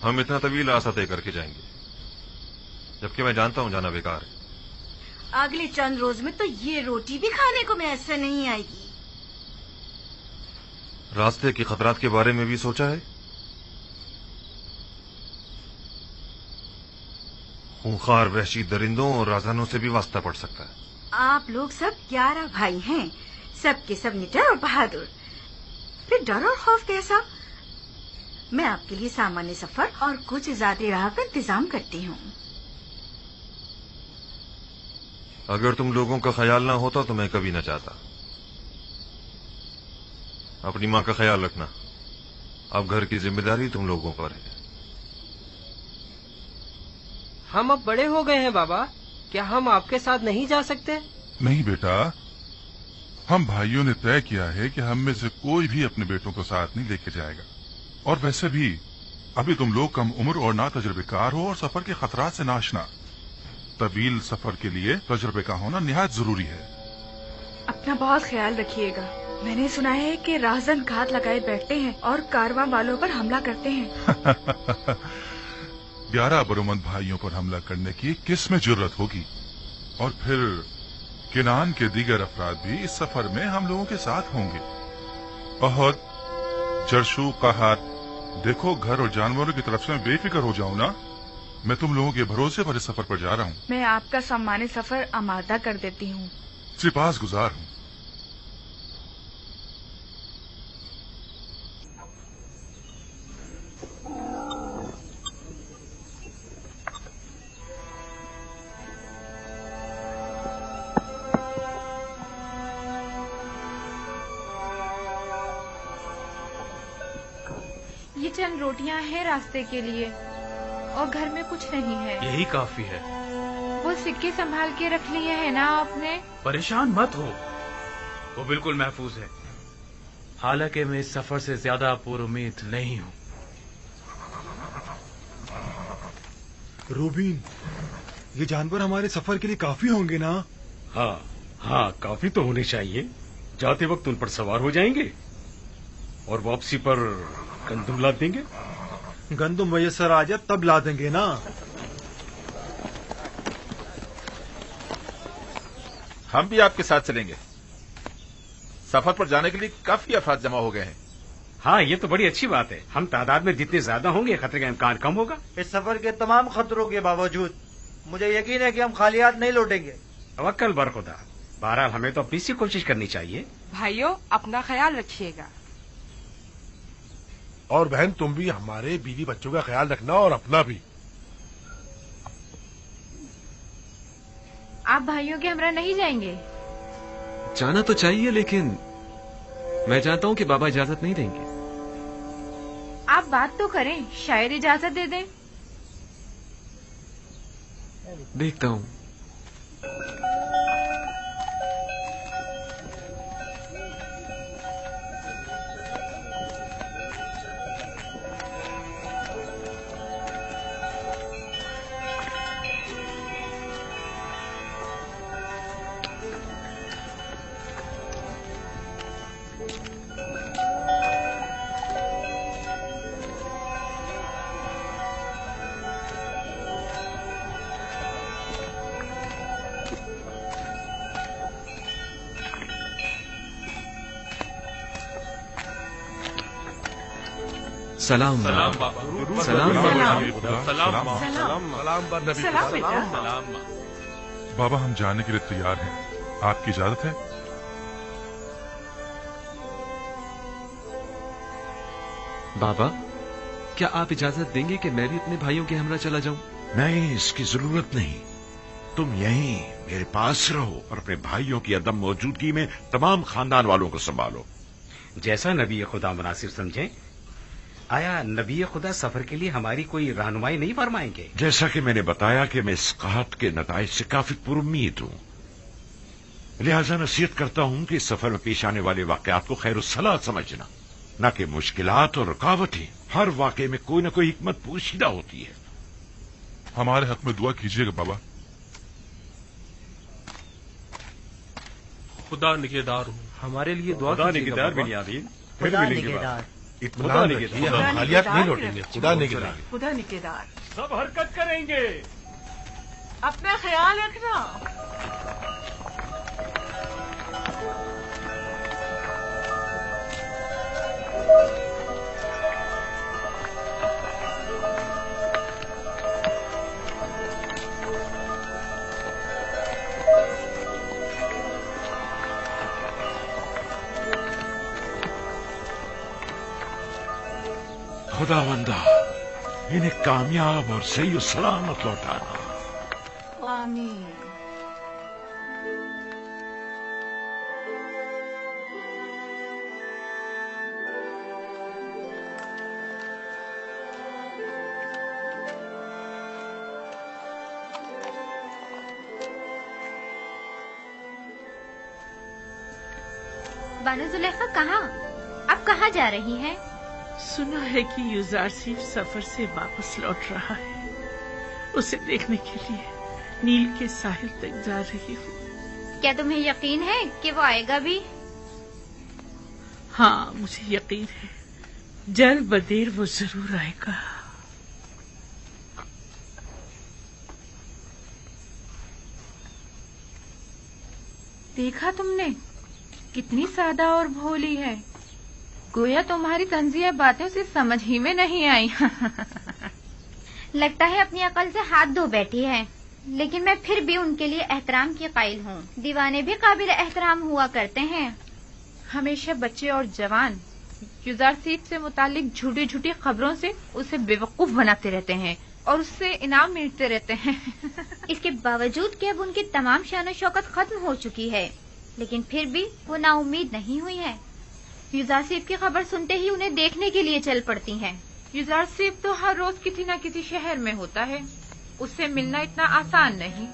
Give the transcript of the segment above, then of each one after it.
ہم اتنا طویل راستہ طے کر کے جائیں گے، جبکہ میں جانتا ہوں جانا بیکار ہے۔ اگلے چند روز میں تو یہ روٹی بھی کھانے کو میسر نہیں آئے گی۔ راستے کے خطرات کے بارے میں بھی سوچا ہے؟ خونخوار وحشی درندوں اور رازانوں سے بھی واسطہ پڑ سکتا ہے۔ آپ لوگ سب 11 بھائی ہیں، سب کے سب نڈر اور بہادر، پھر ڈر اور خوف کیسا؟ میں آپ کے لیے سامان سفر اور کچھ ذاتی راہ کا انتظام کرتی ہوں۔ اگر تم لوگوں کا خیال نہ ہوتا تو میں کبھی نہ چاہتا۔ اپنی ماں کا خیال رکھنا، اب گھر کی ذمہ داری تم لوگوں پر ہے۔ ہم اب بڑے ہو گئے ہیں بابا، کیا ہم آپ کے ساتھ نہیں جا سکتے؟ نہیں بیٹا، ہم بھائیوں نے طے کیا ہے کہ ہم میں سے کوئی بھی اپنے بیٹوں کو ساتھ نہیں لے کے جائے گا، اور ویسے بھی ابھی تم لوگ کم عمر اور نا تجربے کار ہو اور سفر کے خطرات سے ناشنا۔ طویل سفر کے لیے تجربے کا ہونا نہایت ضروری ہے۔ اپنا بہت خیال رکھیے گا۔ میں نے سنا ہے کہ راہزن گھات لگائے بیٹھتے ہیں اور کارواں والوں پر حملہ کرتے ہیں۔ 11 برومند بھائیوں پر حملہ کرنے کی کس میں جرت ہوگی؟ اور پھر کنان کے دیگر افراد بھی اس سفر میں ہم لوگوں کے ساتھ ہوں گے۔ احد، جرشو، قحط، دیکھو گھر اور جانوروں کی طرف سے میں بے فکر ہو جاؤں نا، میں تم لوگوں کے بھروسے پر اس سفر پر جا رہا ہوں۔ میں آپ کا سامان سفر آمادہ کر دیتی ہوں۔ سپاس گزار ہوں۔ یہ چند روٹیاں ہیں راستے کے لیے، اور گھر میں کچھ نہیں ہے۔ یہی کافی ہے۔ وہ سکے سنبھال کے رکھ لیے ہیں نا آپ نے؟ پریشان مت ہو، وہ بالکل محفوظ ہے، حالانکہ میں اس سفر سے زیادہ پر امید نہیں ہوں۔ روبین، یہ جانور ہمارے سفر کے لیے کافی ہوں گے نا؟ ہاں کافی تو ہونے چاہیے۔ جاتے وقت ان پر سوار ہو جائیں گے اور واپسی پر گندم لاد دیں گے۔ گندم میسر آ جائے تب لا دیں گے نا۔ ہم بھی آپ کے ساتھ چلیں گے۔ سفر پر جانے کے لیے کافی افراد جمع ہو گئے ہیں۔ ہاں، یہ تو بڑی اچھی بات ہے۔ ہم تعداد میں جتنے زیادہ ہوں گے خطرے کا امکان کم ہوگا۔ اس سفر کے تمام خطروں کے باوجود مجھے یقین ہے کہ ہم خالی ہاتھ نہیں لوٹیں گے۔ توکل بر خدا۔ بہرحال ہمیں تو اپنی سی کوشش کرنی چاہیے۔ بھائیو، اپنا خیال رکھیے گا۔ اور بہن، تم بھی ہمارے بیوی بچوں کا خیال رکھنا اور اپنا بھی۔ آپ بھائیوں کے ہمراہ نہیں جائیں گے؟ جانا تو چاہیے، لیکن میں چاہتا ہوں کہ بابا اجازت نہیں دیں گے۔ آپ بات تو کریں، شاید اجازت دے دیں۔ دیکھتا ہوں۔ سلام سلام سلام سلام۔ بابا، ہم جانے کے لیے تیار ہیں، آپ کی اجازت ہے؟ بابا، کیا آپ اجازت دیں گے کہ میں بھی اپنے بھائیوں کے ہمراہ چلا جاؤں؟ نہیں، اس کی ضرورت نہیں۔ تم یہیں میرے پاس رہو اور اپنے بھائیوں کی عدم موجودگی میں تمام خاندان والوں کو سنبھالو۔ جیسا نبی خدا مناسب سمجھیں۔ آیا نبی خدا سفر کے لیے ہماری کوئی رہنمائی نہیں فرمائیں گے؟ جیسا کہ میں نے بتایا کہ میں اس قحط کے نتائج سے کافی پر امید ہوں، لہذا نصیحت کرتا ہوں کہ اس سفر میں پیش آنے والے واقعات کو خیر الصلاح سمجھنا، نہ کہ مشکلات اور رکاوٹیں۔ ہر واقعے میں کوئی نہ کوئی حکمت پوشیدہ ہوتی ہے۔ ہمارے حق میں دعا کیجیے گا بابا۔ خدا نگہدار ہوں۔ ہمارے لیے دعا خدا کیجیے گا نگہدار بابا۔ بنیامین۔ خدا نگہدار۔ इत्मीनान रखिए, हम खालियात नहीं लौटेंगे, खुदा निगहदार। खुदा निगहदार। सब हरकत करेंगे। अपना ख्याल रखना। खुदावंदा इन्हें कामयाब और सही और सलामत लौटाना। आमीन। बानो जुलेखा कहाँ? आप कहाँ जा रही हैं? सुना है कि युजारसीफ सफर से वापस लौट रहा है। उसे देखने के लिए नील के साहिल तक जा रही हूँ। क्या तुम्हें यकीन है कि वो आएगा भी? हाँ, मुझे यकीन है, जल्द बदेर वो जरूर आएगा। देखा तुमने, कितनी सादा और भोली है। गोया तुम्हारी तंजिया बातें उसे समझ ही में नहीं आई। लगता है अपनी अकल से हाथ धो बैठी है, लेकिन मैं फिर भी उनके लिए एहतराम की कायल हूँ। दीवाने भी काबिल एहतराम हुआ करते हैं। हमेशा बच्चे और जवान युजारसीफ से मुतालिक झूठी झूठी खबरों से उसे बेवकूफ बनाते रहते हैं और उससे इनाम मिलते रहते हैं। इसके बावजूद कि अब उनकी तमाम शान शौकत खत्म हो चुकी है, लेकिन फिर भी वो नाउम्मीद नहीं हुई है। युजारसीफ की खबर सुनते ही उन्हें देखने के लिए चल पड़ती हैं। युजारसीफ तो हर रोज किसी न किसी शहर में होता है, उससे मिलना इतना आसान नहीं।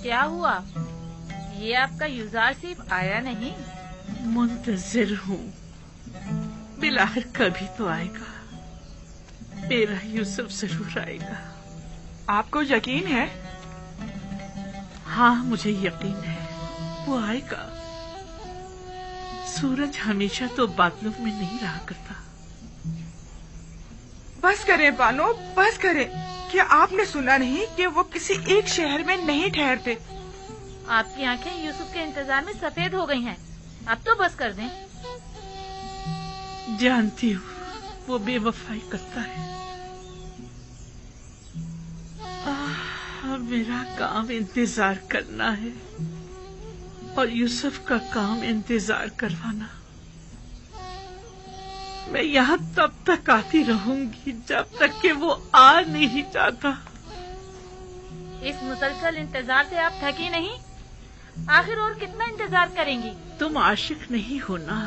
क्या हुआ? ये आपका युजारसीफ आया नहीं? मुंतजिर हूँ, बिलाखिर कभी तो आएगा। मेरा यूसुफ जरूर आएगा। आपको यकीन है? हाँ, मुझे यकीन है, वो आएगा। सूरज हमेशा तो बादलों में नहीं रहा करता। बस करें बानो, बस करें। क्या आपने सुना नहीं कि वो किसी एक शहर में नहीं ठहरते? आपकी आंखें यूसुफ के इंतजार में सफेद हो गई हैं। अब तो बस कर दें। जानती हूँ वो बेवफाई करता है। अब मेरा काम इंतजार करना है और यूसुफ का काम इंतजार करवाना। मैं यहाँ तब तक आती रहूंगी जब तक कि वो आ नहीं जाता। इस मुसलसल इंतजार से आप थकी नहीं? आखिर और कितना इंतजार करेंगी? तुम आशिक नहीं हो ना?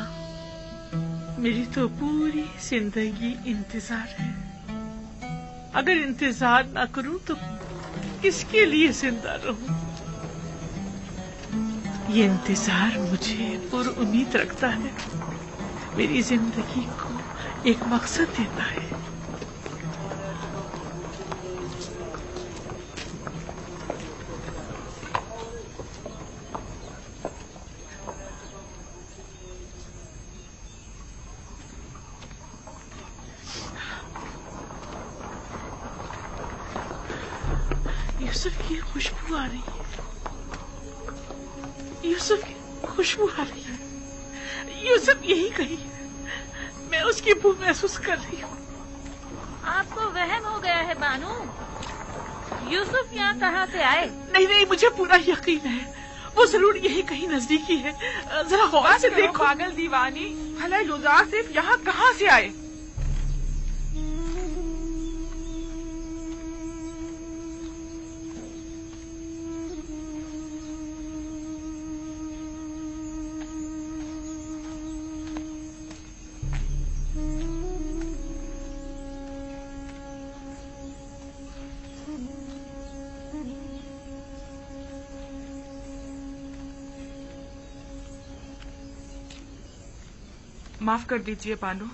मेरी तो पूरी जिंदगी इंतजार है। अगर इंतजार ना करूं तो किसके लिए जिंदा रहूं? ये इंतजार मुझे पुरुम्मीद रखता है, मेरी जिंदगी को एक मकसद देता है। यूसुफ की खुशबू आ रही है। यूसुफ की खुशबू आ रही है। यूसुफ यही कहीं है। मैं उसकी बू महसूस कर रही हूँ। आपको वहम हो गया है बानू। यूसुफ यहाँ कहाँ से आए? नहीं नहीं, मुझे पूरा यकीन है, वो जरूर यही कहीं नजदीकी है। जरा गौर से देखो। पागल दीवानी, भला युजारसीफ यहाँ कहाँ से आए? माफ कर दीजिए बानो,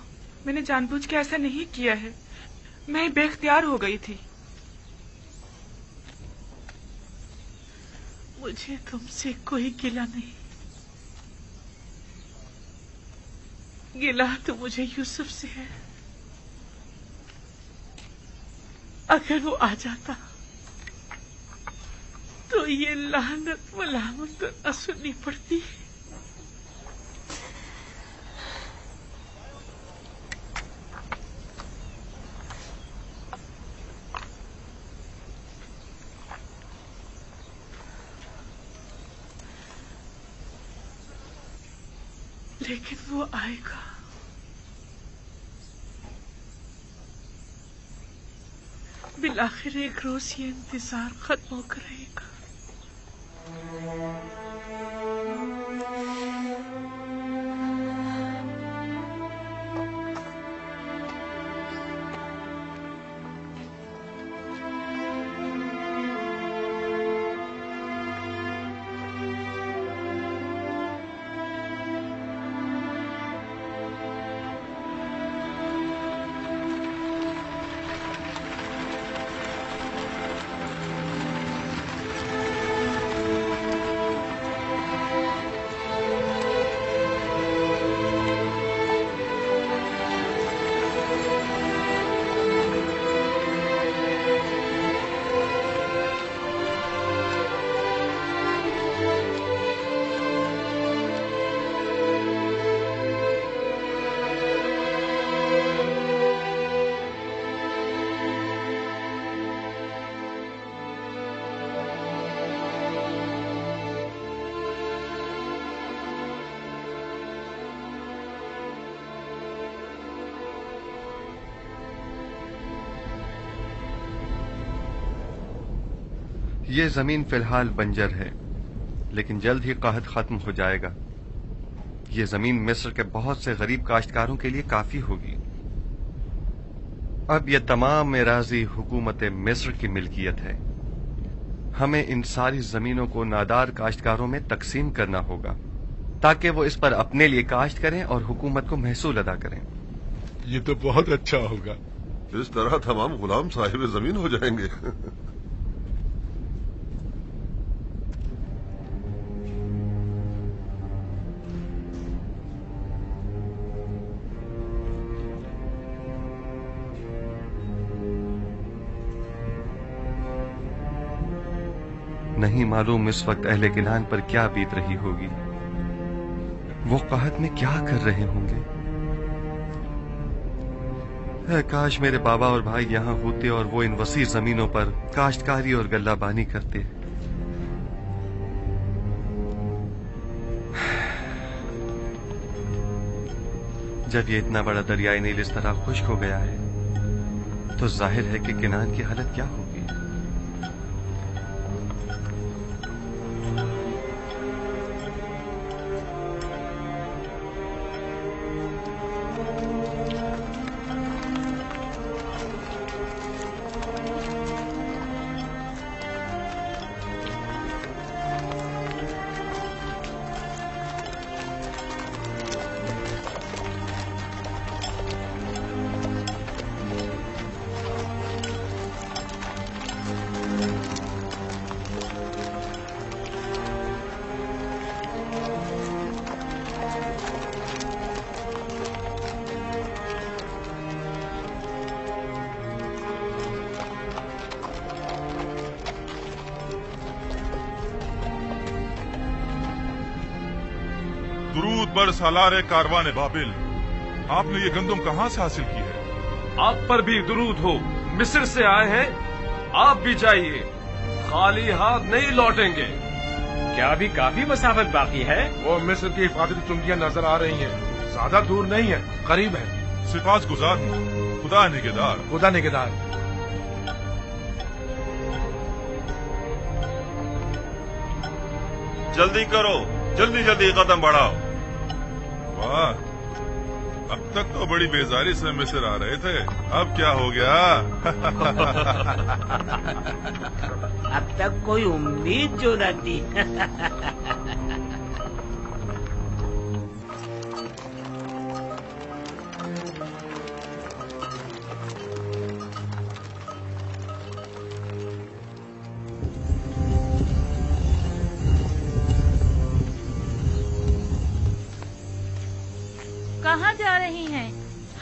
मैंने जानबूझ के ऐसा नहीं किया है, मैं बेख्तियार हो गई थी। मुझे तुमसे कोई गिला नहीं, गिला तो मुझे यूसुफ से है। अगर वो आ जाता तो ये लानत मलामत न सुननी पड़ती। लेकिन वो आएगा, बिलाखिर एक रोज ये इंतजार खत्म होकर रहेगा। ये जमीन फिलहाल बंजर है, लेकिन जल्द ही कहत खत्म हो जाएगा। ये जमीन मिस्र के बहुत से गरीब काश्तकारों के लिए काफी होगी। अब ये तमाम एराजी हुकूमत मिस्र की मिल्कियत है। हमें इन सारी जमीनों को नादार काश्तकारों में तकसीम करना होगा ताकि वो इस पर अपने लिए काश्त करें और हुकूमत को महसूल अदा करें। ये तो बहुत अच्छा होगा। इस तरह तमाम गुलाम साहिब जमीन हो जाएंगे। नहीं मालूम इस वक्त अहले किनान पर क्या बीत रही होगी। वो कहत में क्या कर रहे होंगे। काश मेरे बाबा और भाई यहाँ होते और वो इन वसी जमीनों पर काश्तकारी और गल्लाबानी करते। जब ये इतना बड़ा दरियाई नील इस तरह खुश्क हो गया है तो जाहिर है कि किनान की हालत क्या होगी। दुरूद बर सालारे कारवाने बाबिल, आपने ये गंदम कहाँ से हासिल की है? आप पर भी दुरूद हो। मिस्र से आए हैं, आप भी जाइए, खाली हाथ नहीं लौटेंगे। क्या अभी काफी मसाफत बाकी है? वो मिस्र की हिफाजती चुंगियां नजर आ रही हैं, ज्यादा दूर नहीं है, करीब है। सिफात गुजार हूँ, खुदा निगहदार। खुदा निगहदार। जल्दी करो, जल्दी जल्दी कदम बढ़ाओ। वाह, अब तक तो बड़ी बेजारी से मिस्र आ रहे थे, अब क्या हो गया? अब तक कोई उम्मीद जो न थी।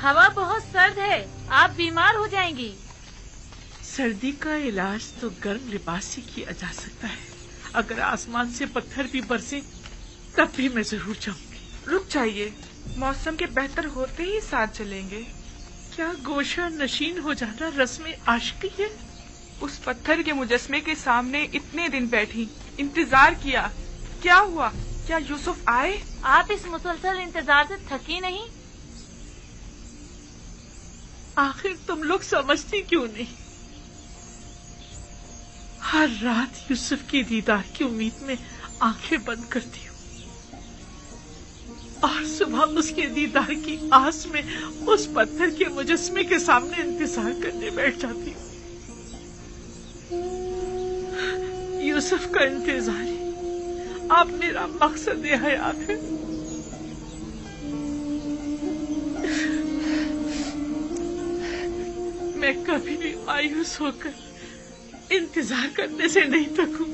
ہوا بہت سرد ہے، آپ بیمار ہو جائیں گی۔ سردی کا علاج تو گرم لباس سے کیا جا سکتا ہے۔ اگر آسمان سے پتھر بھی برسے تب بھی میں ضرور جاؤں گی۔ رک جائیے، موسم کے بہتر ہوتے ہی ساتھ چلیں گے۔ کیا گوشہ نشین ہو جانا رسم عاشقی ہے؟ اس پتھر کے مجسمے کے سامنے اتنے دن بیٹھی، انتظار کیا، کیا ہوا؟ کیا یوسف آئے؟ آپ اس مسلسل انتظار سے تھکی نہیں؟ آخر تم لوگ سمجھتی کیوں نہیں؟ ہر رات یوسف کے دیدار کی امید میں آنکھیں بند کرتی ہوں اور صبح اس کے دیدار کی آس میں اس پتھر کے مجسمے کے سامنے انتظار کرنے بیٹھ جاتی ہوں۔ یوسف کا انتظار ہی اب میرا مقصد حیات ہے۔ میں کبھی بھی مایوس ہو کر انتظار کرنے سے نہیں تھکوں۔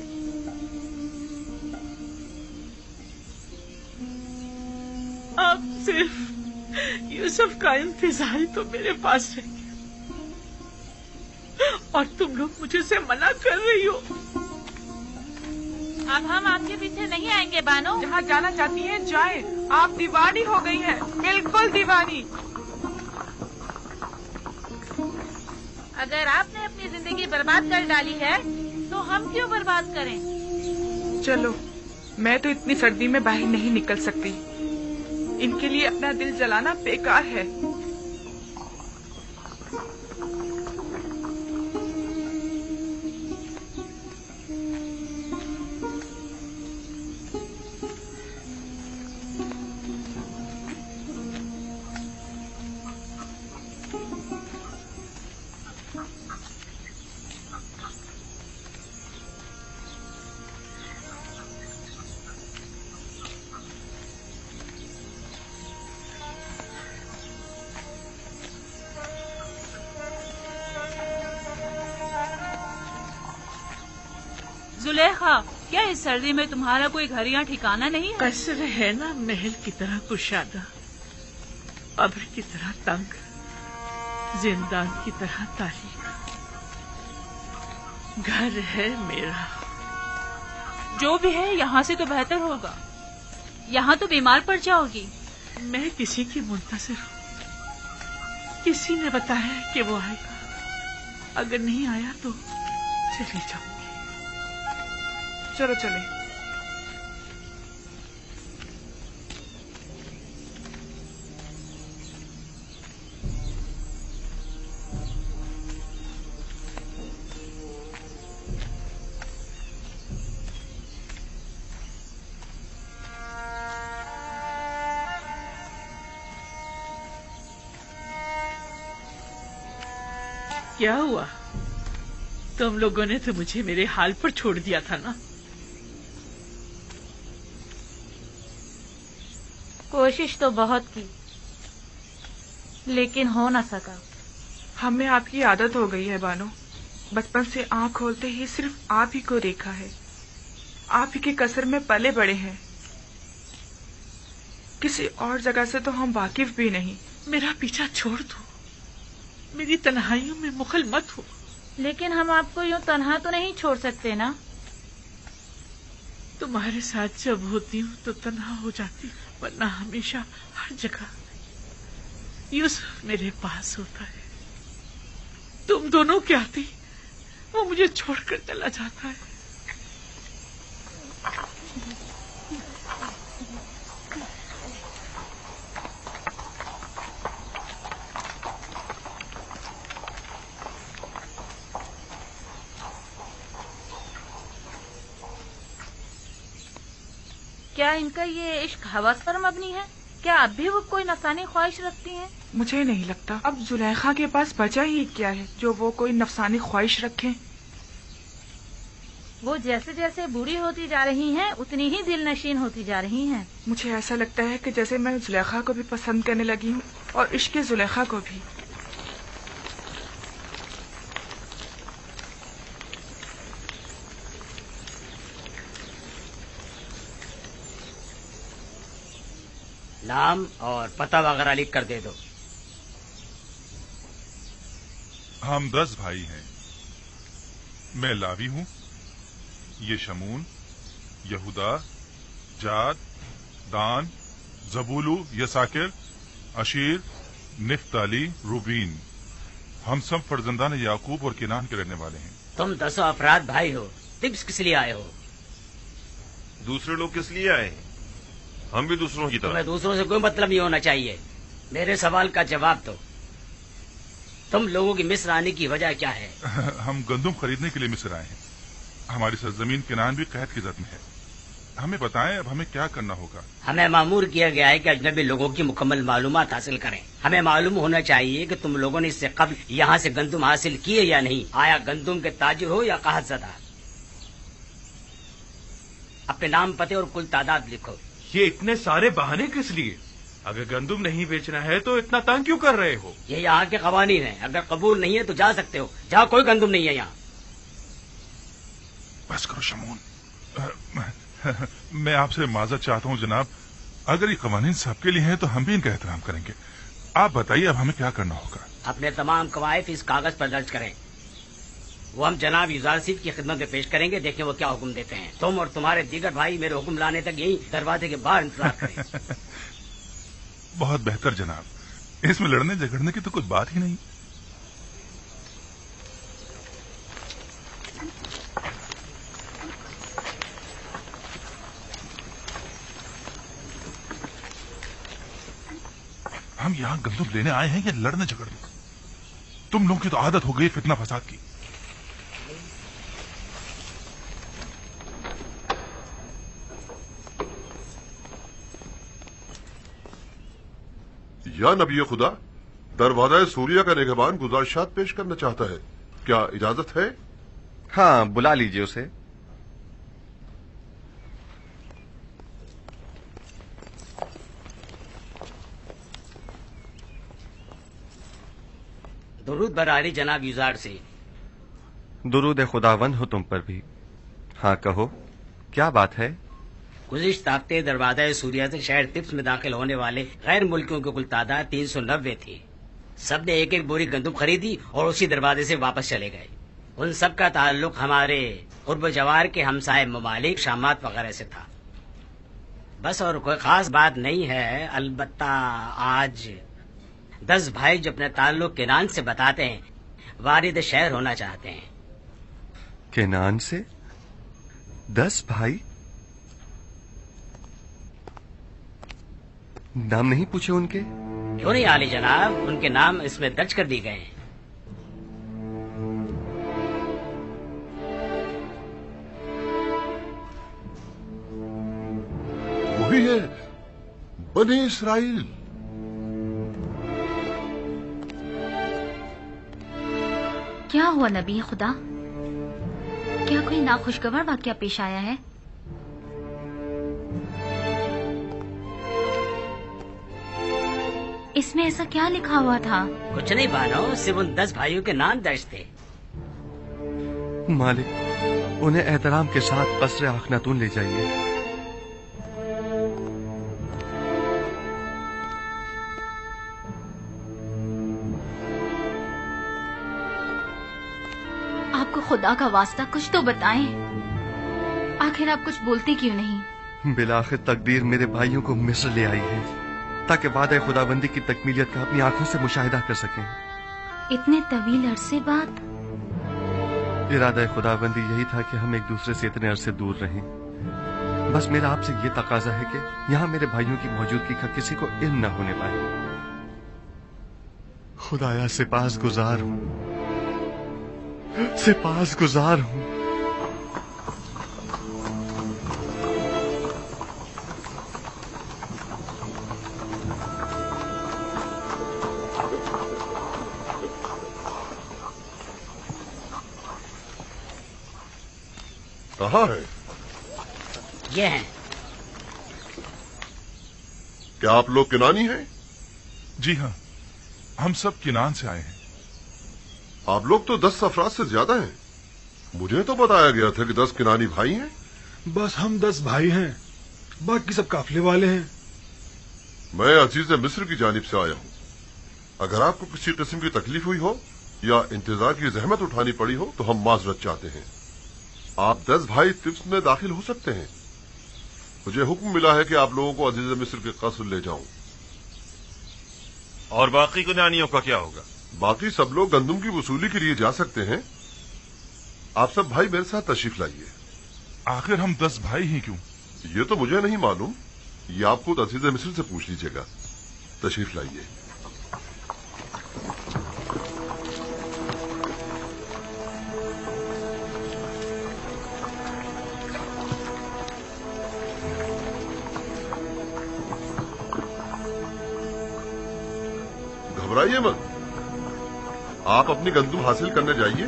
اب صرف یوسف کا انتظار ہی تو میرے پاس رہ گیا اور تم لوگ مجھے سے منع کر رہی ہو۔ اب ہم آپ کے پیچھے نہیں آئیں گے بانو۔ جہاں جانا چاہتی ہیں جائیں، آپ دیوانی ہو گئی ہیں، بالکل دیوانی۔ اگر آپ نے اپنی زندگی برباد کر ڈالی ہے تو ہم کیوں برباد کریں؟ چلو، میں تو اتنی سردی میں باہر نہیں نکل سکتی، ان کے لیے اپنا دل جلانا بیکار ہے۔ زلیخا، کیا اس سردی میں تمہارا کوئی گھر یا ٹھکانا نہیں ہے؟ قصر ہے نا محل کی طرح کشادہ، قبر کی طرح تنگ، زندان کی طرح تاریک۔ گھر ہے میرا۔ جو بھی ہے یہاں سے تو بہتر ہوگا، یہاں تو بیمار پڑ جاؤ گی۔ میں کسی کی منتظر ہوں، کسی نے بتایا کہ وہ آئے گا، اگر نہیں آیا تو چلی جاؤں گی۔ چلو چلیں۔ کیا ہوا؟ تم لوگوں نے تو مجھے میرے حال پر چھوڑ دیا تھا نا؟ کوشش تو بہت کی لیکن ہو نہ سکا۔ ہمیں آپ کی عادت ہو گئی ہے بانو، بچپن سے آنکھ کھولتے ہی صرف آپ ہی کو دیکھا ہے، آپ ہی کے قصر میں پلے بڑے ہیں، کسی اور جگہ سے تو ہم واقف بھی نہیں۔ میرا پیچھا چھوڑ دو، میری تنہائیوں میں مخل مت ہو۔ لیکن ہم آپ کو یوں تنہا تو نہیں چھوڑ سکتے نا۔ تمہارے ساتھ جب ہوتی ہوں تو تنہا ہو جاتی ہوں، ورنہ ہمیشہ ہر جگہ یوسف میرے پاس ہوتا ہے۔ تم دونوں کیا آتی، وہ مجھے چھوڑ کر چلا جاتا ہے۔ کیا ان کا یہ عشق ہوس پر مبنی ہے؟ کیا اب بھی وہ کوئی نفسانی خواہش رکھتی ہیں؟ مجھے نہیں لگتا اب زلیخا کے پاس بچا ہی کیا ہے جو وہ کوئی نفسانی خواہش رکھیں۔ وہ جیسے جیسے بوڑھی ہوتی جا رہی ہیں اتنی ہی دل نشین ہوتی جا رہی ہیں۔ مجھے ایسا لگتا ہے کہ جیسے میں زلیخا کو بھی پسند کرنے لگی ہوں اور عشق زلیخا کو بھی۔ نام اور پتہ وغیرہ لکھ کر دے دو۔ हम 10 भाई हैं। मैं लावी हूं, ये शमून, यहूदा, जाद, दान, जबूलू, यसाकिर, अशीर, निफ्ताली, रूबीन। हम सब फर्जंदान याकूब और किनान के रहने वाले हैं। तुम 10 अफराद भाई हो, टिप्स किस लिए आए हो? दूसरे लोग किस लिए आए हैं? हम भी दूसरों की तरह। तुम्हें दूसरों से कोई मतलब नहीं होना चाहिए। मेरे सवाल का जवाब दो। तुम लोगों की मिस्र आने की वजह क्या है? हम गंदुम खरीदने के लिए मिस्र आए हैं। हमारी सरजमीन किनान भी कैद की जद में है। हमें बताएं अब हमें क्या करना होगा। हमें मामूर किया गया है कि अजनबी लोगों की मुकम्मल मालूमात हासिल करें। हमें मालूम होना चाहिए कि तुम लोगों ने इससे कबल यहाँ से गंदुम हासिल किए या नहीं। आया गंदुम के ताजिर हो या काहतज़दा। अपने नाम, पते और कुल तादाद लिखो। ये इतने सारे बहाने किस लिए? अगर गंदुम नहीं बेचना है तो इतना तंग क्यों कर रहे हो? ये यहाँ के कवानीन है। अगर कबूल नहीं है तो जा सकते हो। जहाँ कोई गंदुम नहीं है यहाँ। बस करो शमून। मैं आपसे माजरत चाहता हूँ जनाब। अगर ये कवानीन सबके लिए हैं तो हम भी इनका एहतराम करेंगे। आप बताइए अब हमें क्या करना होगा। अपने तमाम कवायद इस कागज पर दर्ज करें। वो हम जनाब यूजारसीफ की खिदमत में पेश करेंगे। देखें वो क्या हुक्म देते हैं। तुम और तुम्हारे दीगर भाई मेरे हुक्म लाने तक यही दरवाजे के बाहर इंतजार करें। बहुत बेहतर जनाब। इसमें लड़ने झगड़ने की तो कुछ बात ही नहीं। हम यहाँ गंदुम लेने आए हैं या लड़ने झगड़ने? तुम लोगों की तो आदत हो गई फितना फसाद की। या नबी खुदा, दरवाजा सूरिया का निगहबान गुजारिशात पेश करना चाहता है। क्या इजाजत है? हाँ, बुला लीजिए उसे। दुरूद बरारी जनाब यूजार से। दुरूद खुदावंद हो तुम पर भी। हाँ कहो, क्या बात है? गुज़िश्ता हफ्ते दरवाजा सूरिया से शहर तिब्स में दाखिल होने वाले गैर मुल्कियों की कुल तादाद 390 थी। सब ने एक एक बोरी गंदुम खरीदी और उसी दरवाजे से वापस चले गए। उन सब का ताल्लुक हमारे कुर्ब जवार के हमसाए ममालिक शामात वगैरह से था। बस और कोई खास बात नहीं है। अलबत्ता आज 10 भाई जो अपने ताल्लुक केनान से बताते हैं वारिद शहर होना चाहते हैं। केनान से 10 भाई? नाम नहीं पूछे उनके? क्यों नहीं आली जनाब, उनके नाम इसमें दर्ज कर दिए गए हैं। वही है, बनी इसराइल। क्या हुआ नबी खुदा? क्या कोई नाखुशगवार वाकया पेश आया है? इसमें ऐसा क्या लिखा हुआ था? कुछ नहीं बानो, सिर्फ उन 10 भाइयों के नाम दर्ज थे। मालिक, उन्हें एहतराम के साथ कसरे आखनातून ले जाइए। आपको खुदा का वास्ता कुछ तो बताएं। आखिर आप कुछ बोलते क्यों नहीं? बिलाखिर तकदीर मेरे भाइयों को मिस्र ले आई है ताकि वादा खुदाबंदी की तकमीलियत का अपनी आंखों से मुशाहिदा कर सकें। इतने तवील अरसे बाद? इरादा खुदाबंदी यही था कि हम एक दूसरे से इतने अरसे दूर रहें। बस मेरा आपसे ये तकाजा है कि यहाँ मेरे भाइयों की मौजूदगी का किसी को इल्म न होने पाए। खुदाया सिपासगुजार हूँ, सिपासगुजार हूँ। कहाँ है? ये हैं। क्या आप लोग किनानी हैं? जी हाँ, हम सब किनान से आए हैं। आप लोग तो 10 अफराद से ज्यादा हैं। मुझे तो बताया गया था कि 10 किनानी भाई हैं। बस हम 10 भाई हैं, बाकी सब काफिले वाले हैं। मैं अजीज मिस्र की जानिब से आया हूँ। अगर आपको किसी किस्म की तकलीफ हुई हो या इंतजार की जहमत उठानी पड़ी हो तो हम माजरत चाहते हैं। आप 10 भाई तिब्स में दाखिल हो सकते हैं। मुझे हुक्म मिला है कि आप लोगों को अजीज मिस्र के कस्र ले जाऊं। और बाकी कुनानियों का क्या होगा? बाकी सब लोग गंदम की वसूली के लिए जा सकते हैं। आप सब भाई मेरे साथ तशरीफ लाइए। आखिर हम 10 भाई ही क्यों? ये तो मुझे नहीं मालूम, ये आप खुद अजीज मिस्र से पूछ लीजिएगा। तशरीफ लाइए। घबराइए मत, आप अपनी गंदम हासिल करने जाइए।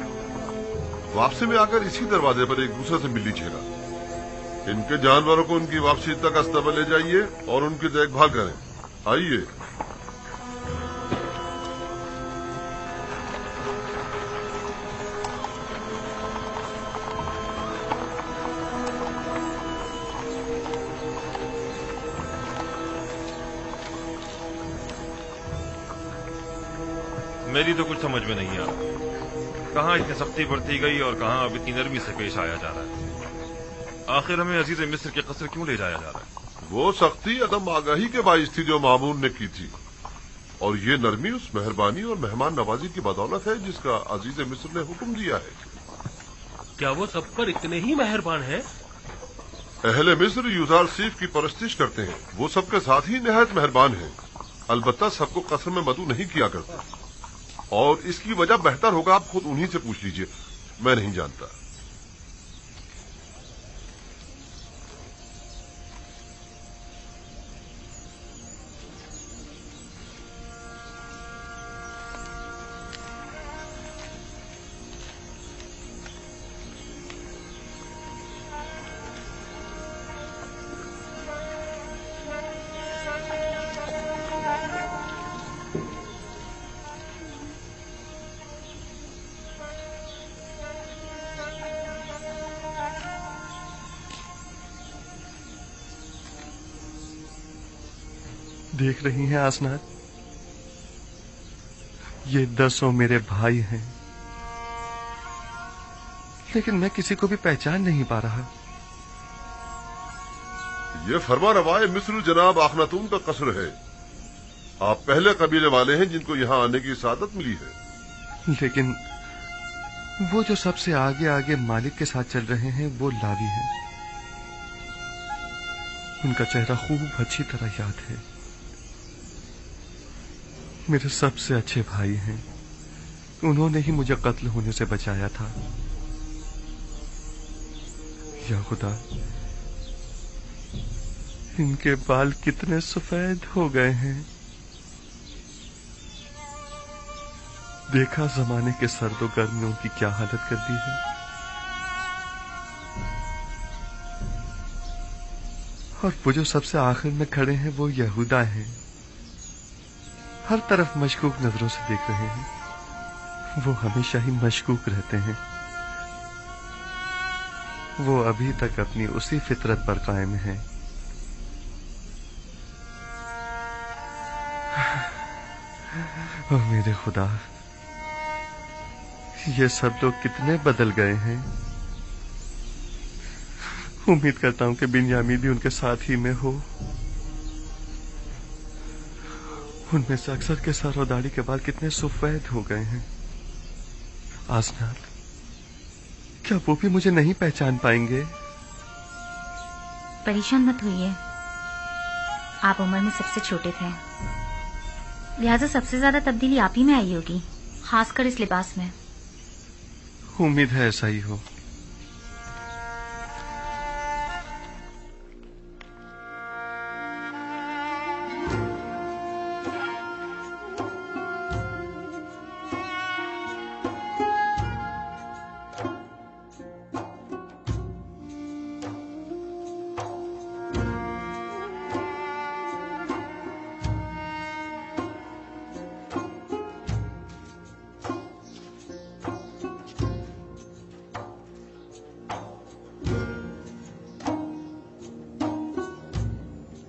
वापसी में आकर इसी दरवाजे पर एक दूसरे से मिल लीजिएगा। इनके जानवरों को उनकी वापसी तक अस्तबल ले जाइए और उनकी देखभाल करें। आइए। मेरी तो कुछ समझ में नहीं आ रहा, कहाँ इतनी सख्ती बरती गई और कहाँ अब इतनी नरमी से पेश आया जा रहा है। आखिर हमें अजीज मिस्र के कस्र क्यों ले जाया जा रहा है? वो सख्ती अदम आगाही के बाइस थी जो मामून ने की थी, और ये नरमी उस मेहरबानी और मेहमान नवाजी की बदौलत है जिसका अजीज मिस्र ने हुक्म दिया है। क्या वो सब पर इतने ही मेहरबान हैं? अहले मिस्र यूजार सीफ की परस्तिश करते हैं। वो सबके साथ ही निहायत मेहरबान हैं। अलबत्ता सबको कस्र में मदऊ नहीं किया करता, और इसकी वजह बेहतर होगा आप खुद उन्हीं से पूछ लीजिए। मैं नहीं जानता। देख रही हैं आसनाद, ये 10 मेरे भाई हैं, लेकिन मैं किसी को भी पहचान नहीं पा रहा। ये फरमा रवाए मिस्र जनाब आखनातून का कस्र है। आप पहले कबीले वाले हैं जिनको यहाँ आने की सादत मिली है। लेकिन वो जो सबसे आगे आगे मालिक के साथ चल रहे हैं वो लावी हैं। उनका चेहरा खूब अच्छी तरह याद है। मेरे सबसे अच्छे भाई हैं। उन्होंने ही मुझे कत्ल होने से बचाया था। या खुदा, इनके बाल कितने सफेद हो गए हैं। देखा जमाने के सर्दो गर्मियों की क्या हालत कर दी है। और वो जो सबसे आखिर में खड़े हैं वो यहूदा हैं। हर तरफ मशकूक नजरों से देख रहे हैं। वो हमेशा ही मशकूक रहते हैं। वो अभी तक अपनी उसी फितरत पर कायम हैं। ओह मेरे खुदा, ये सब लोग कितने बदल गए हैं। उम्मीद करता हूं कि बिन्यामीन भी उनके साथ ही में हो। उनमें से अक्सर के सर और दाढ़ी के बाल कितने सफेद हो गए हैं। आसनाद, क्या वो भी मुझे नहीं पहचान पाएंगे? परेशान मत होइए, आप उम्र में सबसे छोटे थे, लिहाजा सबसे ज्यादा तब्दीली आप ही में आई होगी, खासकर इस लिबास में। उम्मीद है ऐसा ही हो।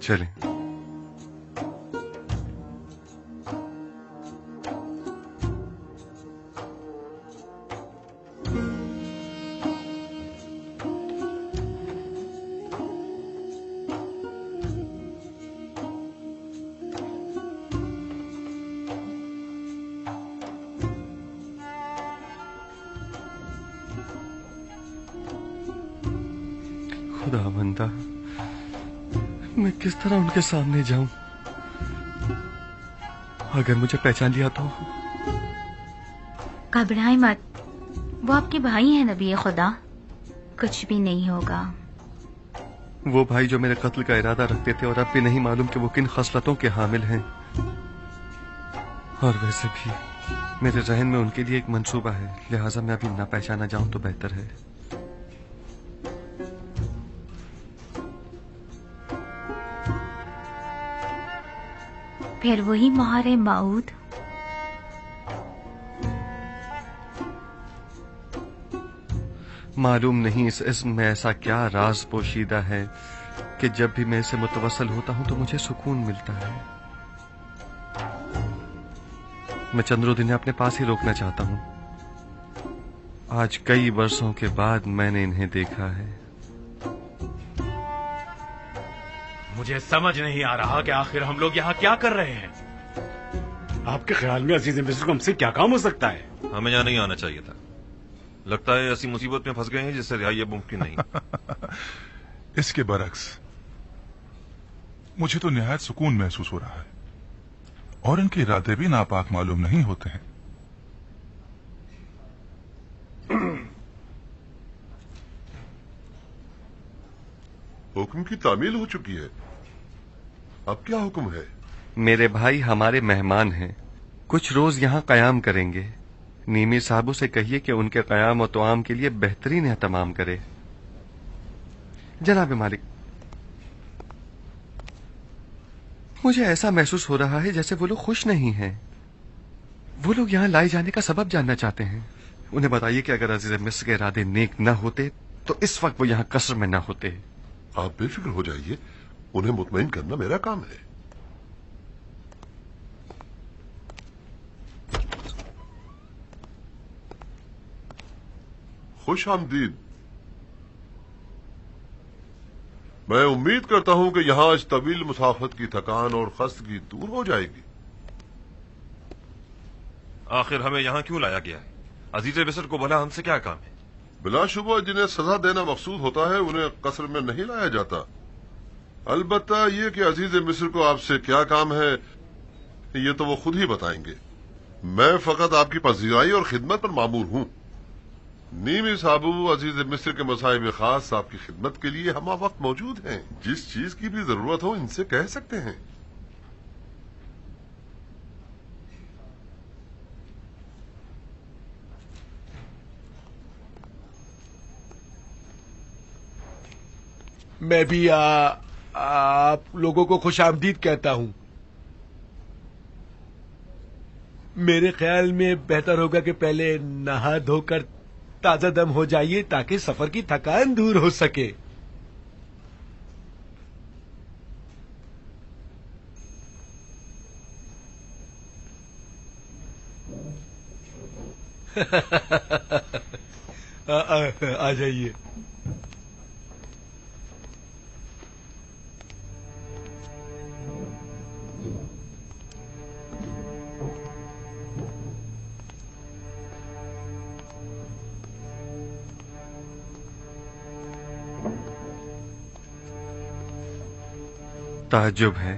चलें। खुदा बंदा, मैं किस तरह उनके सामने जाऊं? अगर मुझे पहचान लिया तो? घबराए मत, वो आपके भाई हैं नबी खुदा, कुछ भी नहीं होगा। वो भाई जो मेरे कत्ल का इरादा रखते थे और अब भी नहीं मालूम कि वो किन खसलतों के हामिल हैं। और वैसे भी मेरे जहन में उनके लिए एक मंसूबा है, लिहाजा मैं अभी ना पहचाना जाऊं तो बेहतर है। फिर वही मोहर माऊद। मालूम नहीं इस इस्म में ऐसा क्या राज पोशीदा है कि जब भी मैं इसे मुतवस्सल होता हूं तो मुझे सुकून मिलता है। मैं चंद्रोद इन्हें अपने पास ही रोकना चाहता हूं। आज कई वर्षों के बाद मैंने इन्हें देखा है। मुझे समझ नहीं आ रहा कि आखिर हम लोग यहाँ क्या कर रहे हैं। आपके ख्याल में अजीज मिस्र को हमसे क्या काम हो सकता है? हमें यहाँ नहीं आना चाहिए था। लगता है ऐसी मुसीबत में फंस गए हैं जिससे रिहाई अब मुमकिन नहीं। इसके बरक्स मुझे तो निहायत सुकून महसूस हो रहा है और इनके इरादे भी नापाक मालूम नहीं होते हैं। हुक्म की तामील हो चुकी है, अब क्या हुक्म है? मेरे भाई हमारे मेहमान हैं, कुछ रोज यहाँ कयाम करेंगे। नीमी साहबों से कहिए कि उनके कयाम और तोआम के लिए बेहतरीन एहतमाम करे। जनाब मालिक, मुझे ऐसा महसूस हो रहा है जैसे वो लोग खुश नहीं हैं। वो लोग यहाँ लाए जाने का सबब जानना चाहते हैं। उन्हें बताइए कि अगर अजीज मिस्र के इरादे नेक न होते तो इस वक्त वो यहाँ कसर में न होते। आप बेफिक्र हो जाइए, उन्हें मुतमईन करना मेरा काम है। खुश आमदीद। मैं उम्मीद करता हूं कि यहां इस तवील मुसाफत की थकान और खस्तगी दूर हो जाएगी। आखिर हमें यहाँ क्यों लाया गया है? अजीज मिस्र को भला हमसे क्या काम है? बिलाशुबा जिन्हें सजा देना मकसूद होता है उन्हें कसर में नहीं लाया जाता। अलबत्ता ये कि अजीज मिस्र को आपसे क्या काम है ये तो वो खुद ही बताएंगे। मैं फकत आपकी पजीराई और खिदमत पर मामूर हूं। नीमी साबू अजीज मिस्र के मसाइब खास आपकी खिदमत के लिए हम वक्त मौजूद हैं। जिस चीज की भी जरूरत हो इनसे कह सकते हैं। मैं भी आप लोगों को खुश आमदीद कहता हूं। मेरे ख्याल में बेहतर होगा कि पहले नहा धोकर ताजा दम हो जाइए ताकि सफर की थकान दूर हो सके। आ जाइए। ताज्जुब है,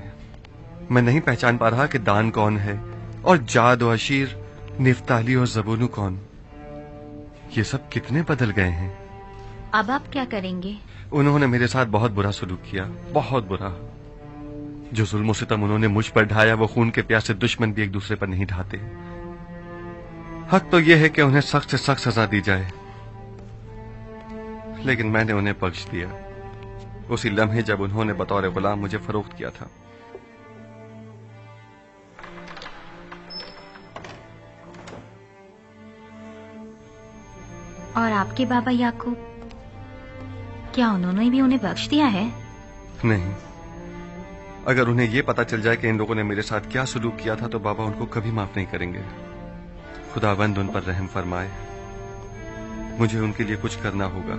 मैं नहीं पहचान पा रहा कि दान कौन है और जाद और अशीर, निफ्ताली और जबूनू कौन। ये सब कितने बदल गए हैं। अब आप क्या करेंगे? उन्होंने मेरे साथ बहुत बुरा सलूक किया, बहुत बुरा। जो जुल्म सितम उन्होंने मुझ पर ढाया वो खून के प्यासे दुश्मन भी एक दूसरे पर नहीं ढाते। हक तो यह है कि उन्हें सख्त से सख्त सजा दी जाए, लेकिन मैंने उन्हें बख्श दिया उसी लम्हे जब उन्होंने बतौर गुलाम मुझे फरोख्त किया था। और आपके बाबा याकूब, क्या उन्होंने भी उन्हें बख्श दिया है? नहीं, अगर उन्हें यह पता चल जाए कि इन लोगों ने मेरे साथ क्या सलूक किया था तो बाबा उनको कभी माफ नहीं करेंगे। खुदाबंद उन पर रहम फरमाए। मुझे उनके लिए कुछ करना होगा।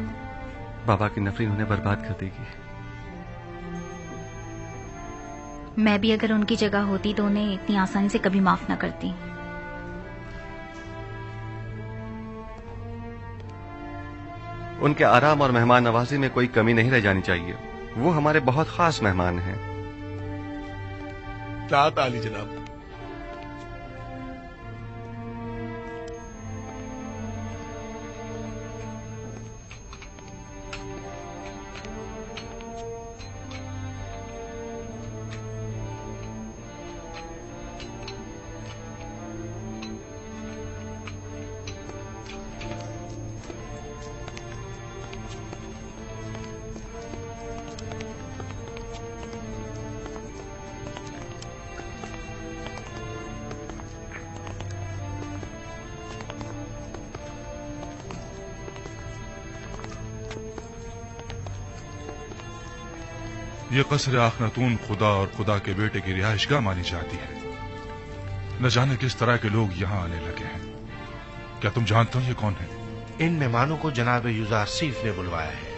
बाबा की नफरत उन्हें बर्बाद कर देगी। मैं भी अगर उनकी जगह होती तो उन्हें इतनी आसानी से कभी माफ न करती। ان کے آرام اور مہمان نوازی میں کوئی کمی نہیں رہ جانی چاہیے. وہ ہمارے بہت خاص مہمان ہیں. ذات عالی جناب. یہ قصر آخناتون خدا اور خدا کے بیٹے کی رہائش گاہ مانی جاتی ہے. نہ جانے کس طرح کے لوگ یہاں آنے لگے ہیں. کیا تم جانتے ہو یہ کون ہے؟ ان مہمانوں کو جناب یوزارسیف نے بلوایا ہے.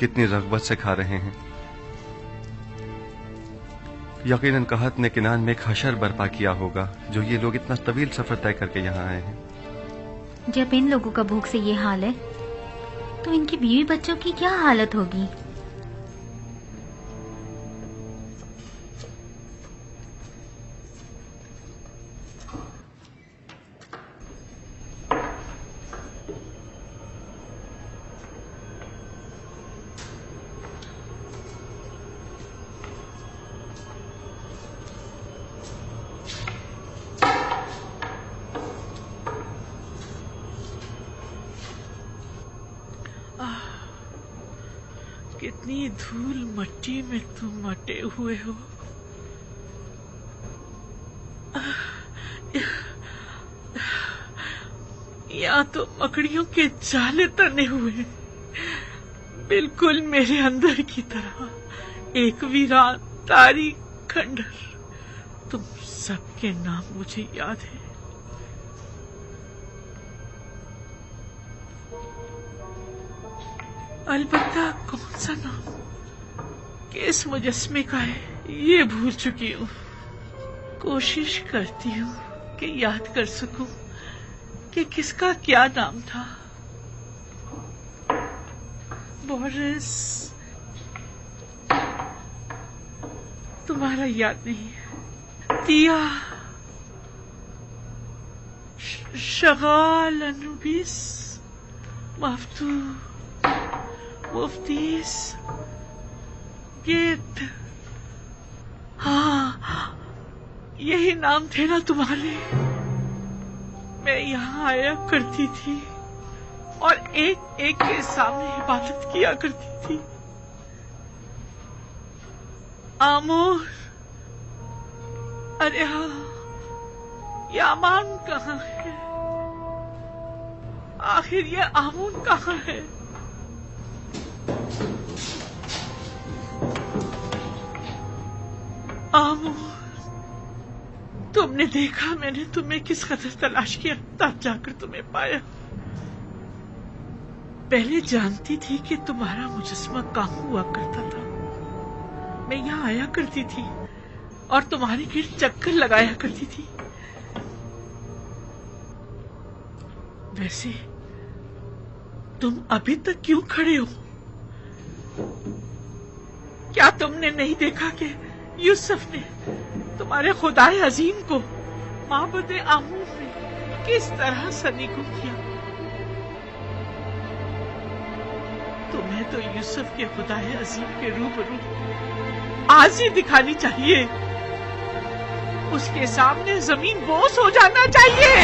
کتنی رغبت سے کھا رہے ہیں. یقیناً قحط نے کنان میں ایک حشر برپا کیا ہوگا جو یہ لوگ اتنا طویل سفر طے کر کے یہاں آئے ہیں. جب ان لوگوں کا بھوک سے یہ حال ہے تو ان کی بیوی بچوں کی کیا حالت ہوگی؟ کتنی دھول مٹی میں تم مٹے ہوئے ہو. یہاں تو مکڑیوں کے جالے تنے ہوئے، بالکل میرے اندر کی طرح ایک ویران تاریخ کھنڈر. تم سب کے نام مجھے یاد ہے. البتہ کون سا نام کس مجسمے کا ہے یہ بھول چکی ہوں. کوشش کرتی ہوں کہ یاد کر سکوں کہ کس کا کیا نام تھا. بورس تمہارا یاد نہیں ہے. دیا شغال انوبیس مفتو مفتیس گیت. ہاں یہی نام تھے نا تمہارے. میں یہاں آیا کرتی تھی اور ایک ایک کے سامنے عبادت کیا کرتی تھی. آمور، ارے ہاں یہ امان کہاں ہے؟ آخر یہ آمون کہاں ہے؟ آمون، تم نے دیکھا میں نے تمہیں کس قدر تلاش کیا تب جا کر تمہیں پایا. پہلے جانتی تھی کہ تمہارا مجسمہ کہاں ہوا کرتا تھا، میں یہاں آیا کرتی تھی اور تمہارے گرد چکر لگایا کرتی تھی. ویسے تم ابھی تک کیوں کھڑے ہو؟ کیا تم نے نہیں دیکھا کہ یوسف نے تمہارے خدائے عظیم کو معبد آمون میں کس طرح سنیگو کیا؟ تمہیں تو یوسف کے خدائے عظیم کے روبرو آج ہی دکھانی چاہیے. اس کے سامنے زمین بوس ہو جانا چاہیے.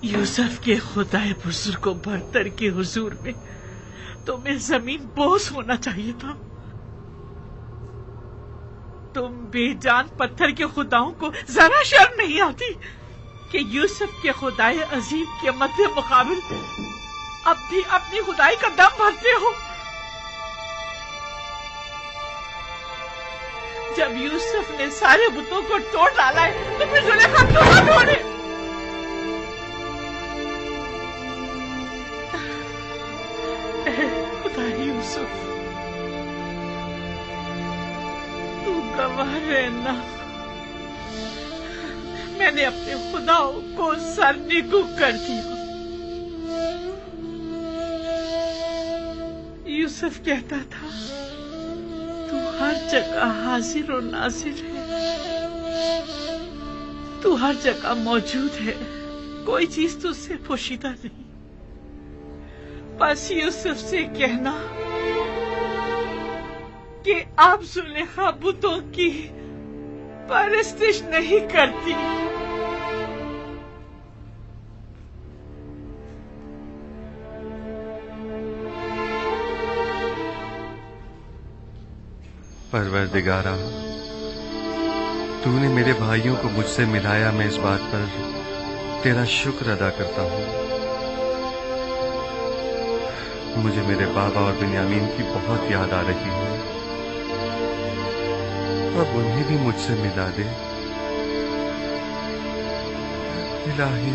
یوسف کے خدائے بزرگ و برتر کے حضور میں تمہیں زمین بوس ہونا چاہیے تھا. تم بے جان پتھر کے خداؤں کو ذرا شرم نہیں آتی کہ یوسف کے خدائے عظیم کے مد مقابل اب بھی اپنی خدائی کا دم بھرتے ہو. جب یوسف نے سارے بتوں کو توڑ ڈالا ہے تو پھر زلیخا کیوں نہ توڑے؟ خدا یوسف تو گواہ رہنا، میں نے اپنے خداؤں کو سرنگو کر دیا. یوسف کہتا تھا تو ہر جگہ حاضر و ناظر ہے، تو ہر جگہ موجود ہے، کوئی چیز تجھ سے پوشیدہ نہیں. بس یوسف سے کہنا کہ اب زلیخا بتوں کی پرستش نہیں کرتی. پروردگارا، تو نے میرے بھائیوں کو مجھ سے ملایا. میں اس بات پر تیرا شکر ادا کرتا ہوں. مجھے میرے بابا اور بنیامین کی بہت یاد آ رہی ہے. اب انہیں بھی مجھ سے ملا دے. الہی،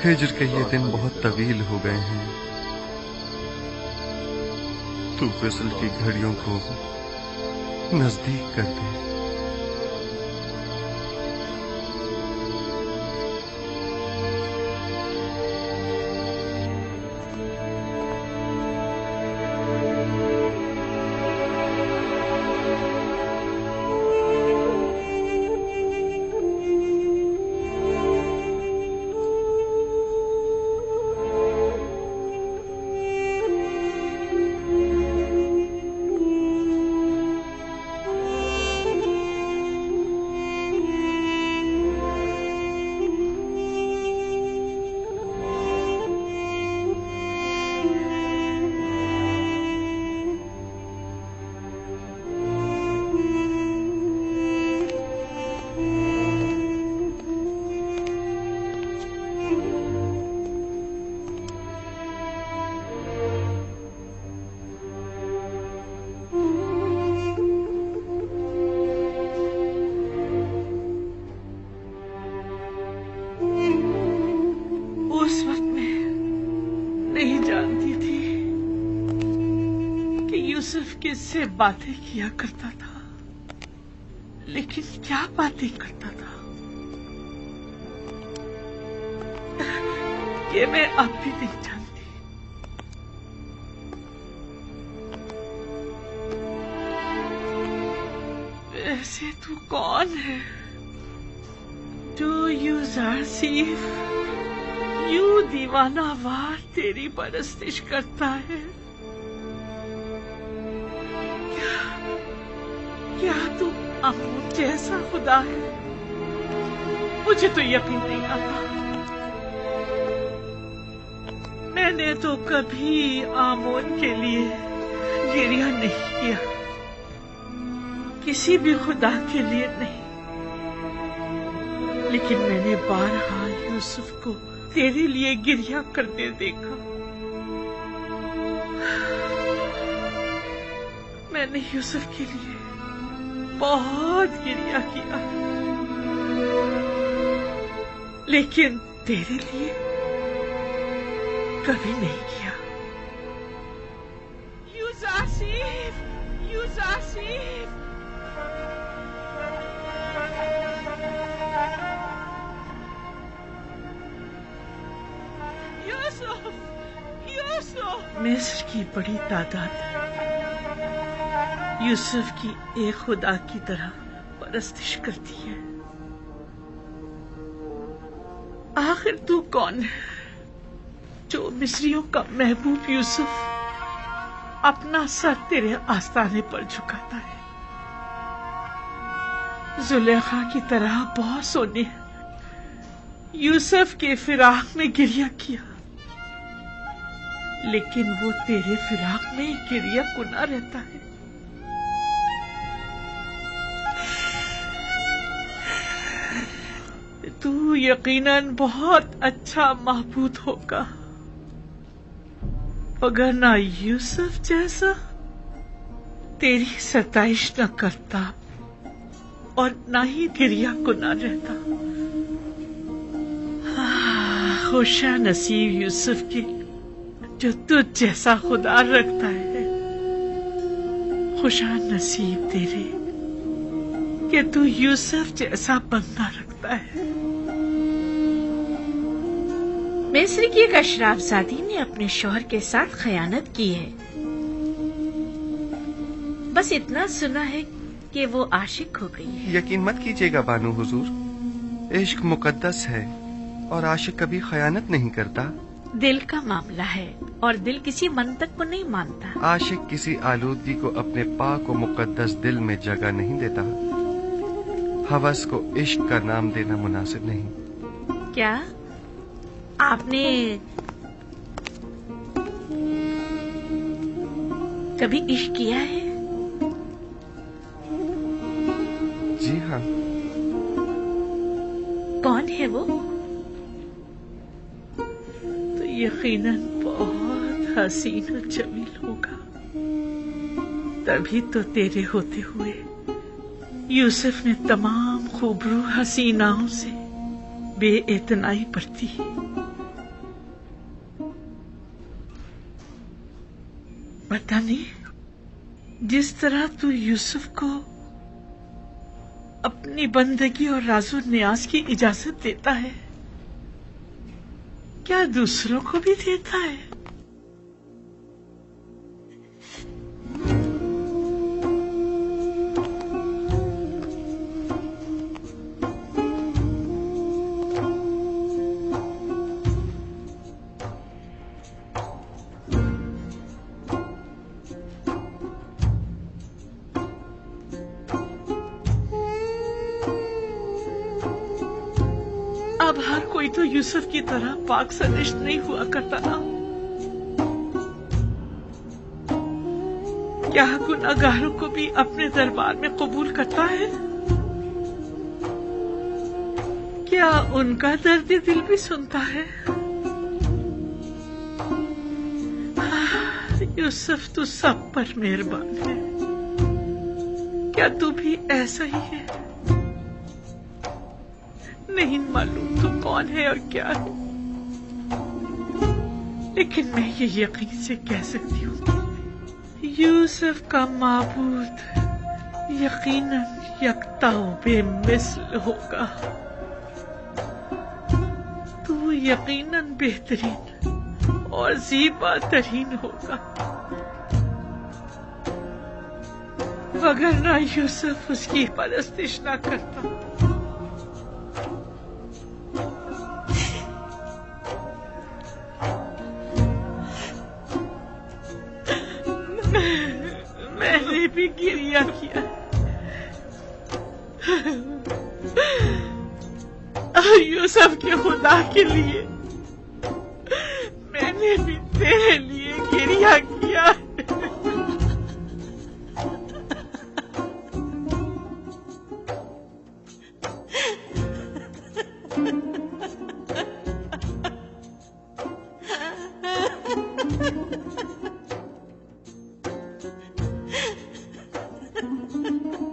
ہجر کے یہ دن بہت طویل ہو گئے ہیں. تو وصل کی گھڑیوں کو نزدیک کر دے. کس سے باتیں کیا کرتا تھا، لیکن کیا باتیں کرتا تھا یہ میں اب بھی نہیں جانتی. ویسے تو کون ہے جو یوں زارسیف یوں دیوانہ وار تیری پرستش کرتا ہے؟ کیا تو آمون جیسا خدا ہے؟ مجھے تو یقین نہیں آتا. میں نے تو کبھی آمون کے لیے گریہ نہیں کیا، کسی بھی خدا کے لیے نہیں، لیکن میں نے بارہا یوسف کو تیرے لیے گریہ کرتے دیکھا. نے یوسف کے لیے بہت گریہ کیا، لیکن تیرے لیے کبھی نہیں کیا۔ یوسف، یوسف، مصر کی بڑی تعداد یوسف کی ایک خدا کی طرح پرستش کرتی ہے۔ آخر تو کون ہے جو مصریوں کا محبوب یوسف اپنا سر تیرے آستانے پر جھکاتا ہے؟ زلیخا کی طرح بہت سونے یوسف کے فراق میں گریہ کیا، لیکن وہ تیرے فراق میں گریہ کنا رہتا ہے۔ تو یقیناً بہت اچھا معبود ہوگا، مگر نہ یوسف جیسا تیری ستائش نہ کرتا اور نہ ہی گریہ کنا رہتا۔ خوشا نصیب یوسف کی جو تجھ جیسا خدا رکھتا ہے، خوشا نصیب تیرے کہ تو یوسف جیسا بندہ رکھتا ہے۔ مصر کی ایک اشراف زادی نے اپنے شوہر کے ساتھ خیانت کی ہے، بس اتنا سنا ہے کہ وہ عاشق ہو گئی ہے۔ یقین مت کیجیے گا بانو حضور، عشق مقدس ہے اور عاشق کبھی خیانت نہیں کرتا۔ دل کا معاملہ ہے اور دل کسی منطق کو نہیں مانتا۔ عاشق کسی آلودگی کو اپنے پاک و مقدس دل میں جگہ نہیں دیتا۔ ہوس کو عشق کا نام دینا مناسب نہیں۔ کیا آپ نے کبھی عشق کیا ہے؟ جی ہاں۔ کون ہے وہ؟ تو یقیناً بہت حسین و جمیل ہوگا، تبھی تو تیرے ہوتے ہوئے یوسف نے تمام خوبرو حسیناؤں سے بے اعتنائی برتی۔ پتہ نہیں جس طرح تو یوسف کو اپنی بندگی اور راز و نیاز کی اجازت دیتا ہے، کیا دوسروں کو بھی دیتا ہے؟ اب ہر کوئی تو یوسف کی طرح پاک سرشت نہیں ہوا کرتا نا۔ کیا گناہگاروں کو بھی اپنے دربار میں قبول کرتا ہے؟ کیا ان کا درد دل بھی سنتا ہے؟ یوسف تو سب پر مہربان ہے، کیا تو بھی ایسا ہی ہے؟ نہیں معلوم تو کون ہے اور کیا ہے، لیکن میں یہ یقین سے کہہ سکتی ہوں کہ یوسف کا معبود یقیناً یکتا و بے مثل ہوگا۔ تو یقیناً بہترین اور زیبا ترین ہوگا، وگرنہ یوسف اس کی پرستش نہ کرتا۔ میں نے بھی گریہ کیا، یوسف کے خدا کے لیے میں نے بھی تیرے لیے گریہ کیا۔ है।